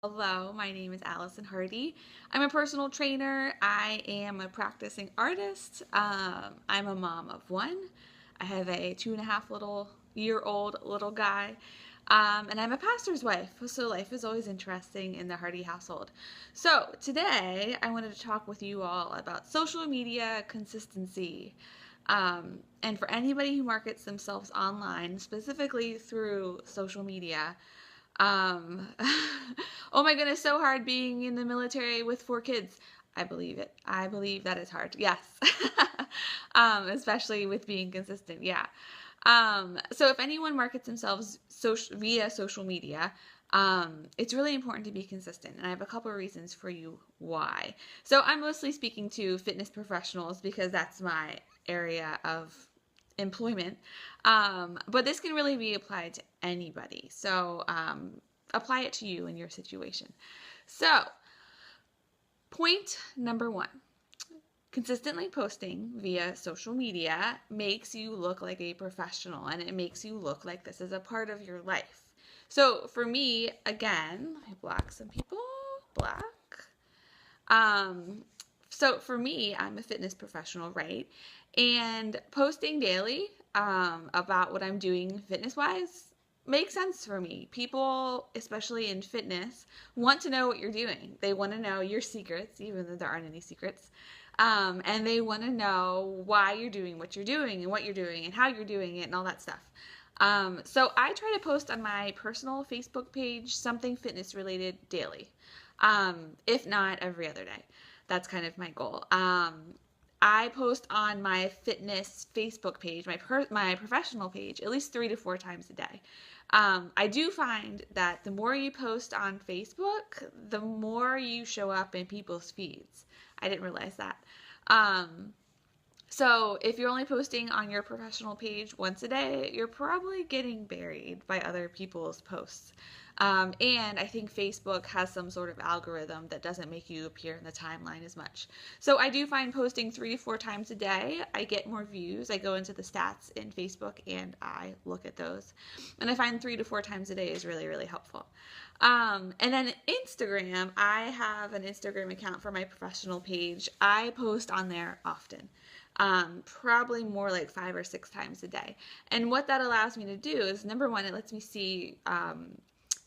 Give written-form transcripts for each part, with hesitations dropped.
Hello, my name is Allison Hardy. I'm a personal trainer. I am a practicing artist. I'm a mom of one. I have a 2.5 year old little guy. And I'm a pastor's wife, so life is always interesting in the Hardy household. So, today I wanted to talk with you all about social media consistency. And for anybody who markets themselves online, specifically through social media, um, oh my goodness, so hard being in the military with 4 kids. I believe it. I believe that is hard. Yes. Especially with being consistent. Yeah. So if anyone markets themselves via social media, it's really important to be consistent. And I have a couple of reasons for you why. So I'm mostly speaking to fitness professionals because that's my area of employment. But this can really be applied to anybody. So apply it to you in your situation. So, point number one, consistently posting via social media makes you look like a professional and it makes you look like this is a part of your life. So, for me, again, I block some people, black. Um, so for me, I'm a fitness professional, right? And posting daily about what I'm doing fitness wise makes sense for me. People, especially in fitness, want to know what you're doing. They want to know your secrets, even though there aren't any secrets. And they want to know why you're doing what you're doing and what you're doing and how you're doing it and all that stuff. So I try to post on my personal Facebook page something fitness related daily, if not every other day. That's kind of my goal. I post on my fitness Facebook page, my professional page, at least 3 to 4 times a day. I do find that the more you post on Facebook, the more you show up in people's feeds. I didn't realize that. So if you're only posting on your professional page once a day, you're probably getting buried by other people's posts. And I think Facebook has some sort of algorithm that doesn't make you appear in the timeline as much. So I do find posting 3 to 4 times a day, I get more views. I go into the stats in Facebook and I look at those. And I find 3 to 4 times a day is really, really helpful. And then Instagram, I have an Instagram account for my professional page. I post on there often. Probably more like 5 or 6 times a day. And what that allows me to do is number one, it lets me see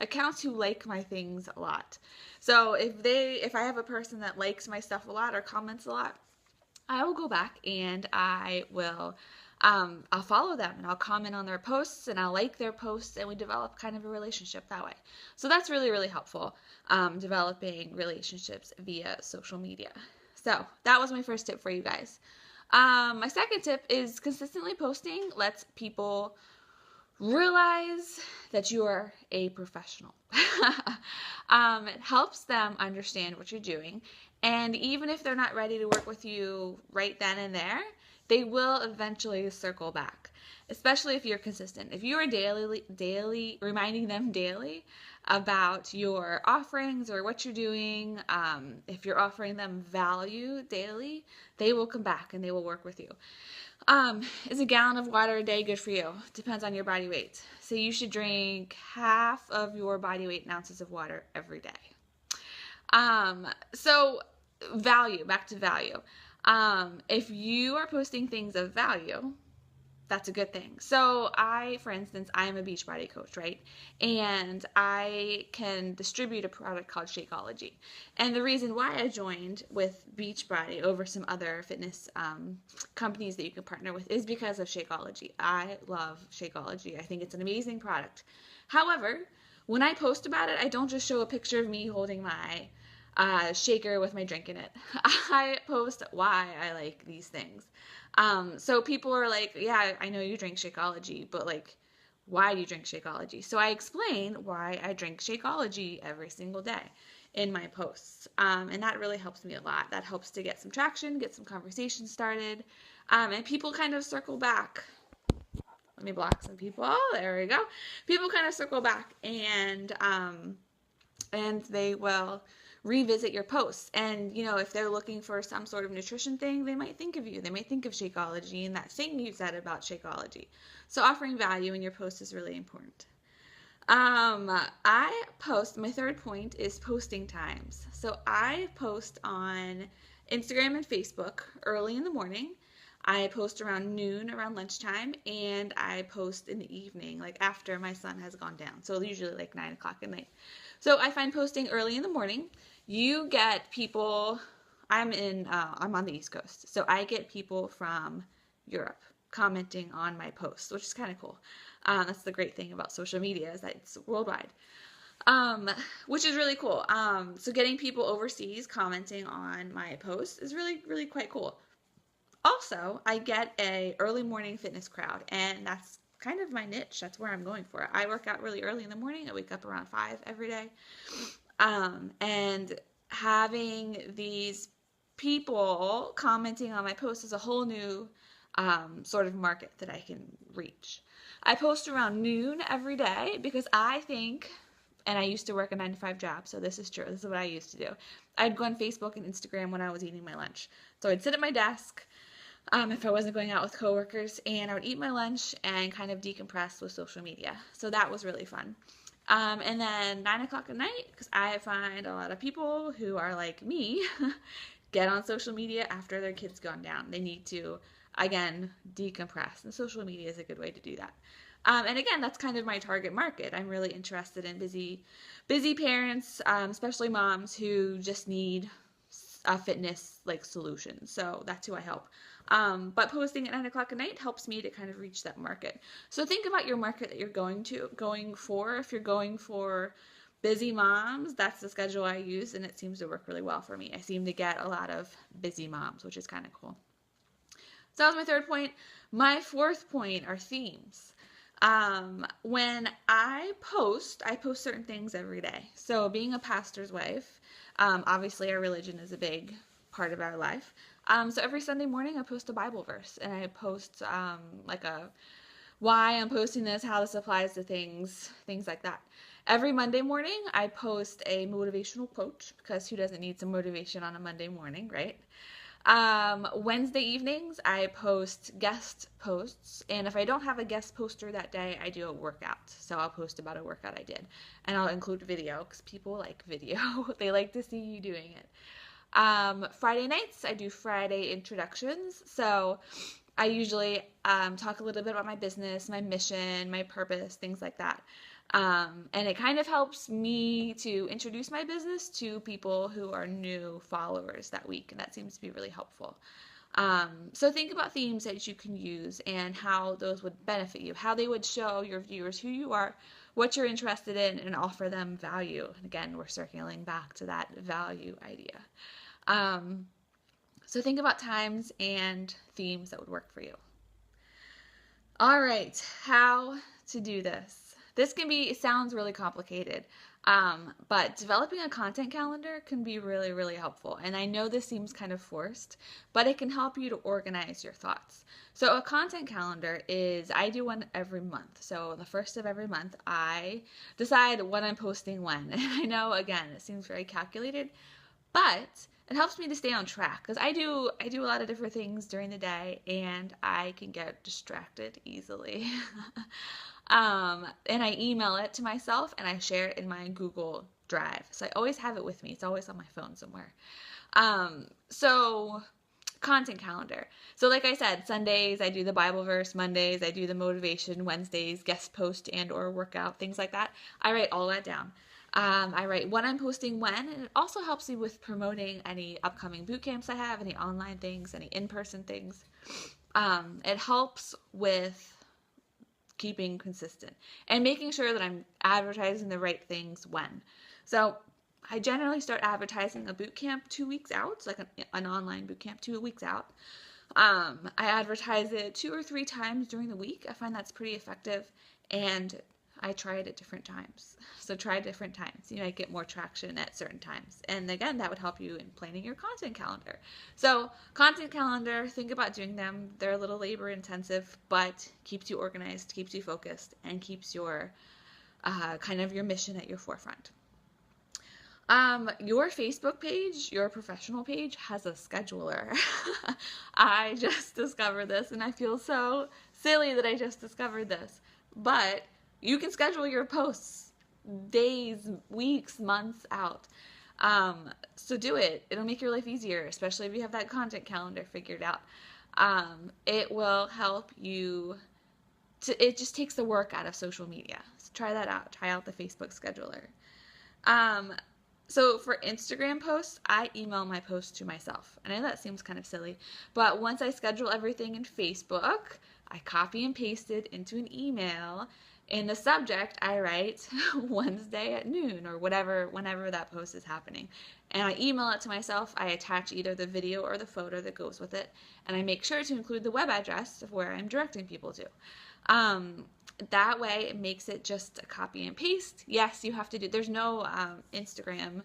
accounts who like my things a lot. So if I have a person that likes my stuff a lot or comments a lot, I will go back and I'll follow them and I'll comment on their posts and I'll like their posts and we develop kind of a relationship that way. So that's really, really helpful, developing relationships via social media. So that was my first tip for you guys. My second tip is consistently posting lets people realize that you are a professional. It helps them understand what you're doing. And even if they're not ready to work with you right then and there, they will eventually circle back, especially if you're consistent. If you are daily reminding them daily about your offerings or what you're doing, if you're offering them value daily, they will come back and they will work with you. Is a gallon of water a day good for you? Depends on your body weight. So you should drink half of your body weight in ounces of water every day. So value, back to value. If you are posting things of value, that's a good thing. So for instance, I am a Beachbody coach, right? And I can distribute a product called Shakeology. And the reason why I joined with Beachbody over some other fitness companies that you can partner with is because of Shakeology. I love Shakeology. I think it's an amazing product. However, when I post about it, I don't just show a picture of me holding my shaker with my drink in it. I post why I like these things. So people are like, yeah, I know you drink Shakeology, but like, why do you drink Shakeology? So I explain why I drink Shakeology every single day in my posts. And that really helps me a lot. That helps to get some traction, get some conversation started. And people kind of circle back. Let me block some people. Oh, there we go. People kind of circle back and they will revisit your posts. And, if they're looking for some sort of nutrition thing, they might think of you. They might think of Shakeology and that thing you said about Shakeology. So offering value in your post is really important. I post, my third point is posting times. So I post on Instagram and Facebook early in the morning. I post around noon, around lunchtime, and I post in the evening, like after my son has gone down. So usually like 9 o'clock at night. So I find posting early in the morning, you get people, I'm on the East Coast. So I get people from Europe commenting on my posts, which is kind of cool. That's the great thing about social media is that it's worldwide, which is really cool. So getting people overseas commenting on my posts is really, really quite cool. Also, I get a early morning fitness crowd, and that's kind of my niche. That's where I'm going for. I work out really early in the morning. I wake up around 5 every day. And having these people commenting on my posts is a whole new sort of market that I can reach. I post around noon every day because I think, and I used to work a 9 to 5 job, so this is true. This is what I used to do. I'd go on Facebook and Instagram when I was eating my lunch. So I'd sit at my desk if I wasn't going out with coworkers, and I would eat my lunch and kind of decompress with social media. So that was really fun. And then 9 o'clock at night, because I find a lot of people who are like me get on social media after their kid's gone down. They need to, again, decompress, and social media is a good way to do that. And again, that's kind of my target market. I'm really interested in busy parents, especially moms who just need a fitness like solution. So that's who I help. But posting at 9 o'clock at night helps me to kind of reach that market. So think about your market that you're going for. If you're going for busy moms, that's the schedule I use, and it seems to work really well for me. I seem to get a lot of busy moms, which is kind of cool. So that was my third point. My fourth point are themes. When I post certain things every day. So being a pastor's wife, obviously our religion is a big part of our life. So every Sunday morning I post a Bible verse, and I post like a why I'm posting this, how this applies to things like that. Every Monday morning I post a motivational quote, because who doesn't need some motivation on a Monday morning, right? Wednesday evenings, I post guest posts, and if I don't have a guest poster that day, I do a workout. So I'll post about a workout I did, and I'll include video, because people like video. They like to see you doing it. Friday nights, I do Friday introductions. So I usually talk a little bit about my business, my mission, my purpose, things like that. And it kind of helps me to introduce my business to people who are new followers that week, and that seems to be really helpful. So think about themes that you can use and how those would benefit you, how they would show your viewers who you are, what you're interested in, and offer them value. And again, we're circling back to that value idea. So think about times and themes that would work for you. All right, how to do this. This sounds really complicated, but developing a content calendar can be really, really helpful. And I know this seems kind of forced, but it can help you to organize your thoughts. So a content calendar is, I do one every month. So the first of every month, I decide what I'm posting when. And I know, again, it seems very calculated, but it helps me to stay on track, because I do a lot of different things during the day, and I can get distracted easily. And I email it to myself, and I share it in my Google Drive. So I always have it with me. It's always on my phone somewhere. So content calendar. So like I said, Sundays I do the Bible verse, Mondays I do the motivation, Wednesdays guest post and or workout, things like that. I write all that down. I write what I'm posting when, and it also helps me with promoting any upcoming boot camps I have, any online things, any in-person things. It helps with keeping consistent and making sure that I'm advertising the right things when. So I generally start advertising a boot camp 2 weeks out, like an online boot camp 2 weeks out. I advertise it 2 or 3 times during the week. I find that's pretty effective, and I try it at different times. So try different times. You might get more traction at certain times. And again, that would help you in planning your content calendar. So content calendar, think about doing them. They're a little labor intensive, but keeps you organized, keeps you focused, and keeps your kind of your mission at your forefront. Your Facebook page, your professional page, has a scheduler. I just discovered this, and I feel so silly that I just discovered this. But You can schedule your posts days, weeks, months out. So do it. It'll make your life easier, especially if you have that content calendar figured out. It will help you it just takes the work out of social media. So try that out. Try out the Facebook scheduler. Um, so for Instagram posts, I email my posts to myself. I know that seems kind of silly, but once I schedule everything in Facebook, I copy and paste it into an email. In the subject, I write Wednesday at noon or whatever, whenever that post is happening. And I email it to myself. I attach either the video or the photo that goes with it. And I make sure to include the web address of where I'm directing people to. That way it makes it just a copy and paste. Yes, you have to do, there's no Instagram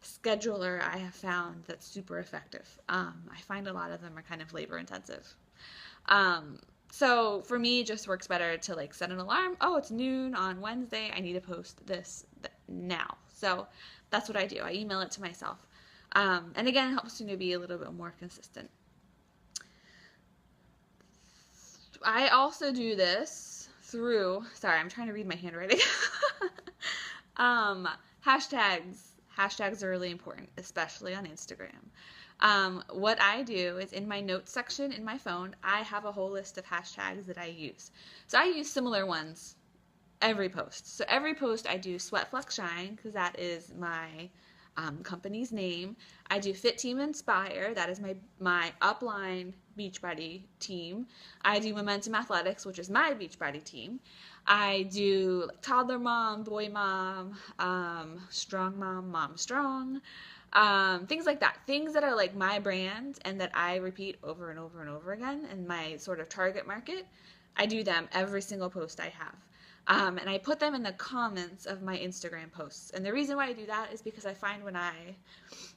scheduler I have found that's super effective. I find a lot of them are kind of labor intensive. So for me, it just works better to like set an alarm. Oh, it's noon on Wednesday. I need to post this now. So that's what I do. I email it to myself. And again, it helps me to be a little bit more consistent. I also do this through, sorry, I'm trying to read my handwriting. Hashtags. Hashtags are really important, especially on Instagram. What I do is in my notes section in my phone, I have a whole list of hashtags that I use. So I use similar ones every post. So every post I do Sweat Flex Shine because that is my company's name. I do Fit Team Inspire. That is my upline Beachbody team. I do Momentum Athletics, which is my Beachbody team. I do like Toddler Mom, Boy Mom, Strong Mom, Mom Strong, things like that. Things that are like my brand and that I repeat over and over and over again in my sort of target market. I do them every single post I have. And I put them in the comments of my Instagram posts. And the reason why I do that is because I find when I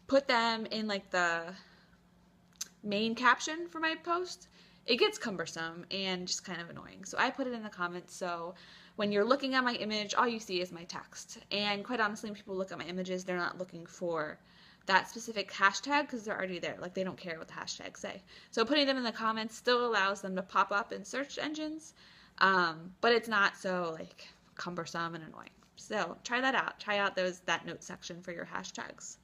put them in like the main caption for my post, it gets cumbersome and just kind of annoying. So I put it in the comments so when you're looking at my image, all you see is my text. And quite honestly, when people look at my images, they're not looking for that specific hashtag because they're already there. Like they don't care what the hashtags say. So putting them in the comments still allows them to pop up in search engines. But it's not so like cumbersome and annoying. So try that out. Try out that note section for your hashtags.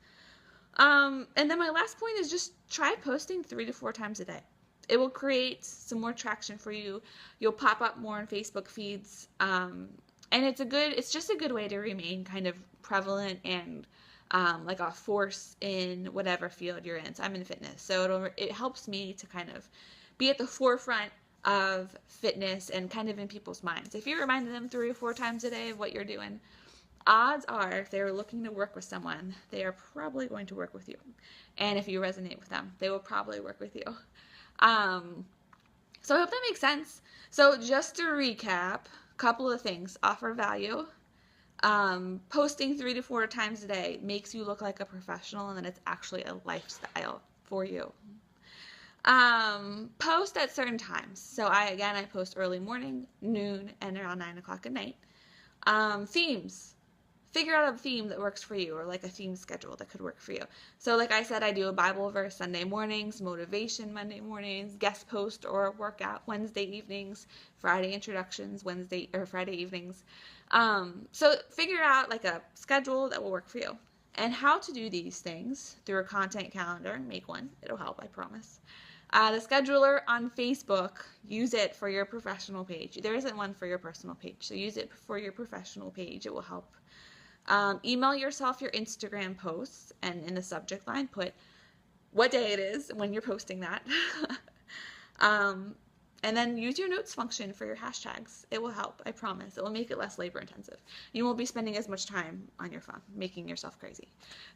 And then my last point is just try posting 3 to 4 times a day. It will create some more traction for you. You'll pop up more on Facebook feeds. And it's just a good way to remain kind of prevalent and like a force in whatever field you're in. So I'm in fitness. So it helps me to kind of be at the forefront of fitness and kind of in people's minds. If you remind them 3 or 4 times a day of what you're doing, odds are if they're looking to work with someone, they are probably going to work with you. And if you resonate with them, they will probably work with you. So I hope that makes sense. So just to recap, a couple of things. Offer value. Posting 3 to 4 times a day makes you look like a professional and then it's actually a lifestyle for you. Post at certain times. So I post early morning, noon, and around 9 o'clock at night. Themes. Figure out a theme that works for you or like a theme schedule that could work for you. So like I said, I do a Bible verse Sunday mornings, motivation Monday mornings, guest post or workout Wednesday evenings, Friday introductions Friday evenings. So figure out like a schedule that will work for you. And how to do these things through a content calendar. Make one. It'll help, I promise. The scheduler on Facebook, use it for your professional page. There isn't one for your personal page, so use it for your professional page. It will help. Email yourself your Instagram posts, and in the subject line, put what day it is when you're posting that. And then use your notes function for your hashtags. It will help, I promise. It will make it less labor intensive. You won't be spending as much time on your phone making yourself crazy.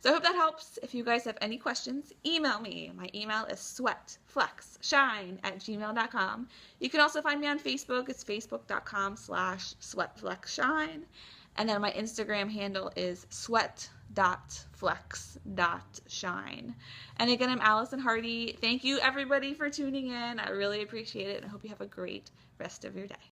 So I hope that helps. If you guys have any questions, email me. My email is sweatflexshine@gmail.com. You can also find me on Facebook. It's facebook.com/sweatflexshine. And then my Instagram handle is sweat.flex.shine. And again, I'm Allison Hardy. Thank you, everybody, for tuning in. I really appreciate it, and I hope you have a great rest of your day.